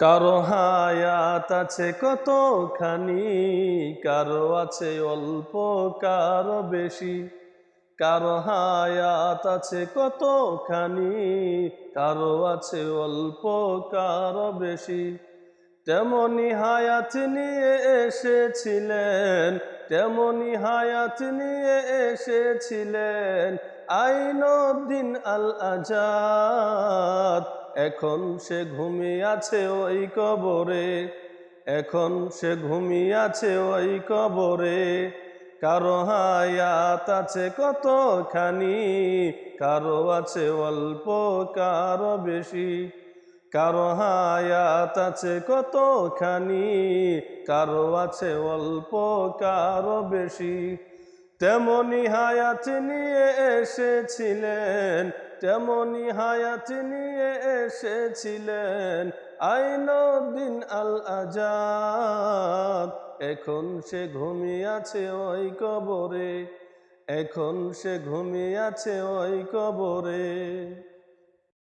কারো হায়াত আছে কতখানি, কারো আছে অল্প, কারো বেশি। কারো হায়াত আছে কতখানি, কারো আছে অল্প, কারো বেশি। তেমনি হায়াত নিয়ে এসেছিলেন, তেমনি হায়াত নিয়ে এসেছিলেন আইনুদ্দিন আল আজাদ। এখন সে ঘুমিয়ে আছে ওই কবরে, এখন সে ঘুমিয়ে আছে ওই কবরে। কারো হায়াত আছে কতখানি, কারো আছে অল্প, কারো বেশি। কারো হায়াত আছে কতখানি, কারো আছে অল্প, কারো বেশি। তেমনি হায়াত নিয়ে এসেছিলেন, তেমনি হায়াত নিয়ে এসেছিলেন আইনুদ্দিন আল আজাদ। এখন সে ঘুমিয়ে আছে ওই কবরে, এখন সে ঘুমিয়ে আছে ওই কবরে।